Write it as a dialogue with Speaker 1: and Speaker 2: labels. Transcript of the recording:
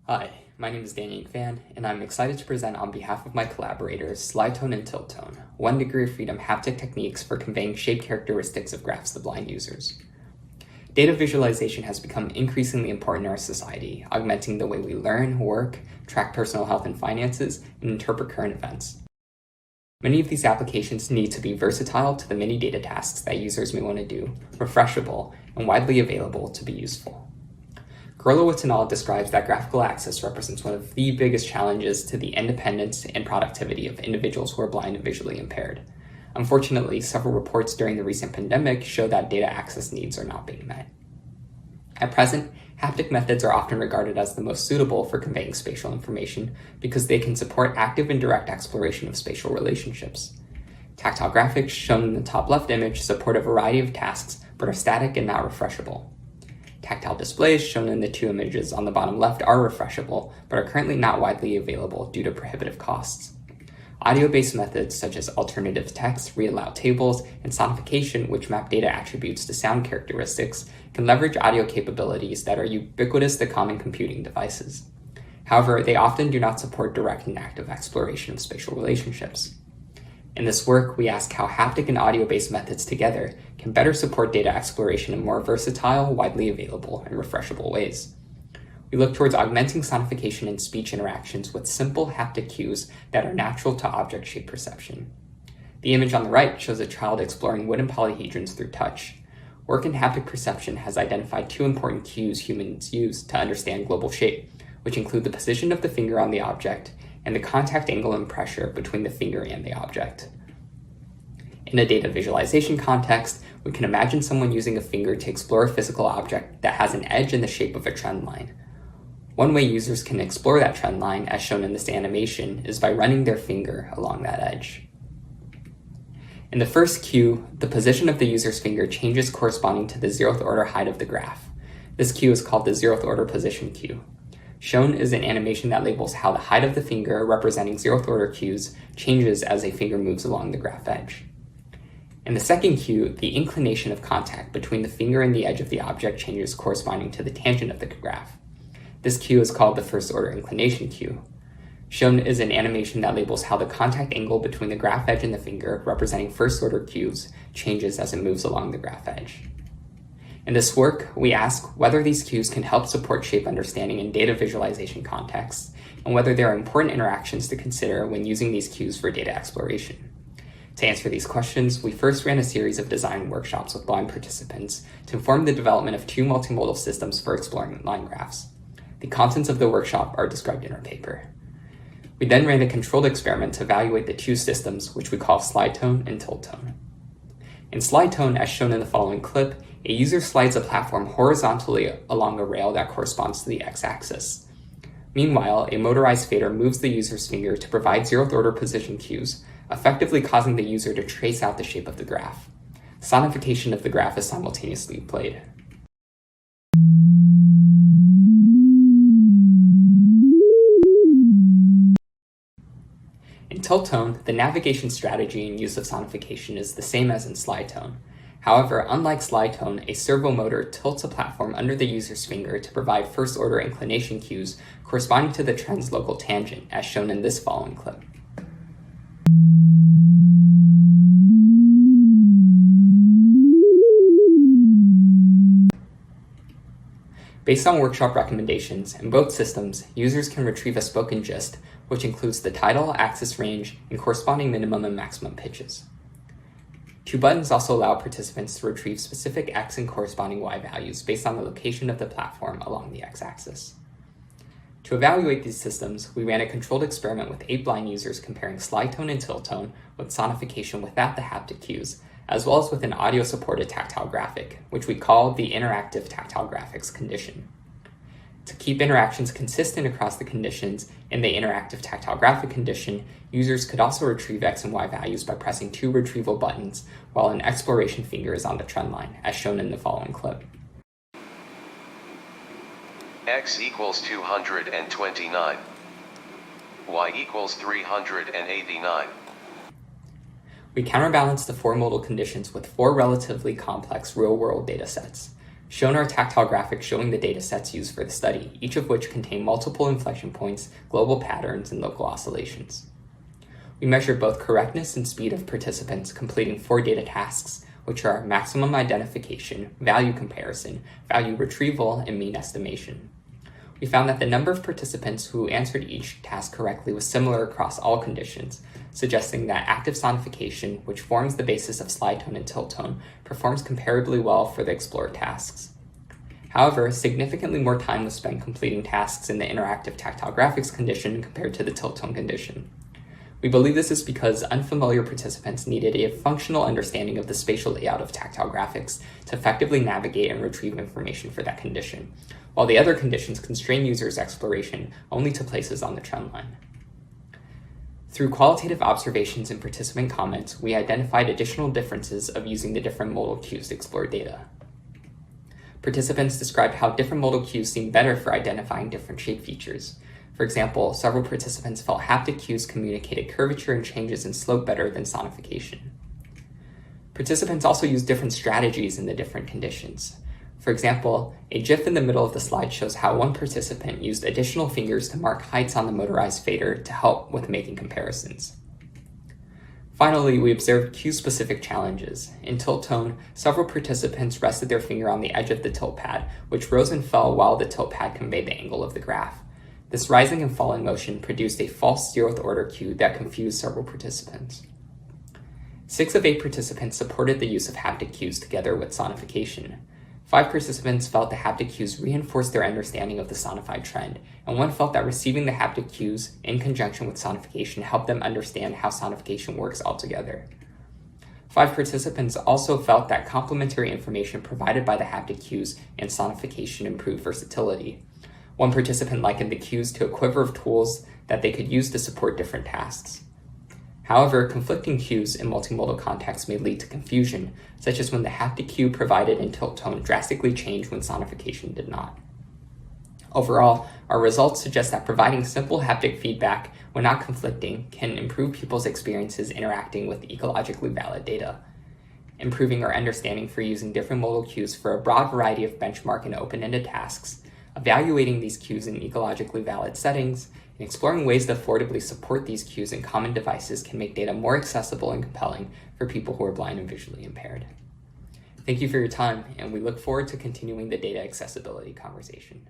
Speaker 1: Hi, my name is Danyang, and I'm excited to present on behalf of my collaborators Slide Tone and Tilt Tone, 1 degree of freedom haptic techniques for conveying shape characteristics of graphs to blind users. Data visualization has become increasingly important in our society, augmenting the way we learn, work, track personal health and finances, and interpret current events. Many of these applications need to be versatile to the many data tasks that users may want to do, refreshable, and widely available to be useful. Gorlowitz et al. Describes that graphical access represents one of the biggest challenges to the independence and productivity of individuals who are blind and visually impaired. Unfortunately, several reports during the recent pandemic show that data access needs are not being met. At present, haptic methods are often regarded as the most suitable for conveying spatial information because they can support active and direct exploration of spatial relationships. Tactile graphics, shown in the top left image, support a variety of tasks but are static and not refreshable. Tactile displays, shown in the two images on the bottom left, are refreshable, but are currently not widely available due to prohibitive costs. Audio-based methods such as alternative text, read-aloud tables, and sonification, which map data attributes to sound characteristics, can leverage audio capabilities that are ubiquitous to common computing devices. However, they often do not support direct and active exploration of spatial relationships. In this work, we ask how haptic and audio-based methods together can better support data exploration in more versatile, widely available, and refreshable ways. We look towards augmenting sonification and speech interactions with simple haptic cues that are natural to object shape perception. The image on the right shows a child exploring wooden polyhedrons through touch. Work in haptic perception has identified two important cues humans use to understand global shape, which include the position of the finger on the object and the contact angle and pressure between the finger and the object. In a data visualization context, we can imagine someone using a finger to explore a physical object that has an edge in the shape of a trend line. One way users can explore that trend line, as shown in this animation, is by running their finger along that edge. In the first cue, the position of the user's finger changes corresponding to the zeroth order height of the graph. This cue is called the zeroth order position cue. Shown is an animation that labels how the height of the finger, representing zeroth order cues, changes as a finger moves along the graph edge. In the second cue, the inclination of contact between the finger and the edge of the object changes corresponding to the tangent of the graph. This cue is called the first order inclination cue. Shown is an animation that labels how the contact angle between the graph edge and the finger, representing first order cues, changes as it moves along the graph edge. In this work, we ask whether these cues can help support shape understanding in data visualization contexts, and whether there are important interactions to consider when using these cues for data exploration. To answer these questions, we first ran a series of design workshops with blind participants to inform the development of two multimodal systems for exploring line graphs. The contents of the workshop are described in our paper. We then ran a controlled experiment to evaluate the two systems, which we call Slide Tone and Tilt Tone. In Slide Tone, as shown in the following clip, a user slides a platform horizontally along a rail that corresponds to the x-axis. Meanwhile, a motorized fader moves the user's finger to provide zeroth order position cues, effectively causing the user to trace out the shape of the graph. Sonification of the graph is simultaneously played. In Tilt Tone, the navigation strategy and use of sonification is the same as in Slide Tone. However, unlike Slide Tone, a servo motor tilts a platform under the user's finger to provide first-order inclination cues corresponding to the trend's local tangent, as shown in this following clip. Based on workshop recommendations, in both systems, users can retrieve a spoken gist, which includes the title, axis range, and corresponding minimum and maximum pitches. Two buttons also allow participants to retrieve specific X and corresponding Y values based on the location of the platform along the X-axis. To evaluate these systems, we ran a controlled experiment with 8 blind users comparing Slide Tone and Tilt Tone with sonification without the haptic cues, as well as with an audio-supported tactile graphic, which we call the Interactive Tactile Graphics condition. To keep interactions consistent across the conditions in the interactive tactile graphic condition, users could also retrieve X and Y values by pressing 2 retrieval buttons while an exploration finger is on the trend line, as shown in the following clip.
Speaker 2: X equals 229. Y equals 389.
Speaker 1: We counterbalance the 4 modal conditions with 4 relatively complex real-world datasets. Shown are tactile graphics showing the data sets used for the study, each of which contain multiple inflection points, global patterns, and local oscillations. We measured both correctness and speed of participants completing 4 data tasks, which are maximum identification, value comparison, value retrieval, and mean estimation. We found that the number of participants who answered each task correctly was similar across all conditions, suggesting that active sonification, which forms the basis of slide tone and tilt tone, performs comparably well for the explored tasks. However, significantly more time was spent completing tasks in the interactive tactile graphics condition compared to the tilt tone condition. We believe this is because unfamiliar participants needed a functional understanding of the spatial layout of tactile graphics to effectively navigate and retrieve information for that condition, while the other conditions constrain users' exploration only to places on the trend line. Through qualitative observations and participant comments, we identified additional differences of using the different modal cues to explore data. Participants described how different modal cues seem better for identifying different shape features. For example, several participants felt haptic cues communicated curvature and changes in slope better than sonification. Participants also used different strategies in the different conditions. For example, a GIF in the middle of the slide shows how one participant used additional fingers to mark heights on the motorized fader to help with making comparisons. Finally, we observed cue-specific challenges. In tilt tone, several participants rested their finger on the edge of the tilt pad, which rose and fell while the tilt pad conveyed the angle of the graph. This rising and falling motion produced a false 0th order cue that confused several participants. 6 of 8 participants supported the use of haptic cues together with sonification. 5 participants felt the haptic cues reinforced their understanding of the sonified trend, and 1 felt that receiving the haptic cues in conjunction with sonification helped them understand how sonification works altogether. 5 participants also felt that complementary information provided by the haptic cues and sonification improved versatility. 1 participant likened the cues to a quiver of tools that they could use to support different tasks. However, conflicting cues in multimodal contexts may lead to confusion, such as when the haptic cue provided in tilt tone drastically changed when sonification did not. Overall, our results suggest that providing simple haptic feedback when not conflicting can improve people's experiences interacting with ecologically valid data, improving our understanding for using different modal cues for a broad variety of benchmark and open-ended tasks, evaluating these cues in ecologically valid settings, and exploring ways to affordably support these cues in common devices can make data more accessible and compelling for people who are blind and visually impaired. Thank you for your time, and we look forward to continuing the data accessibility conversation.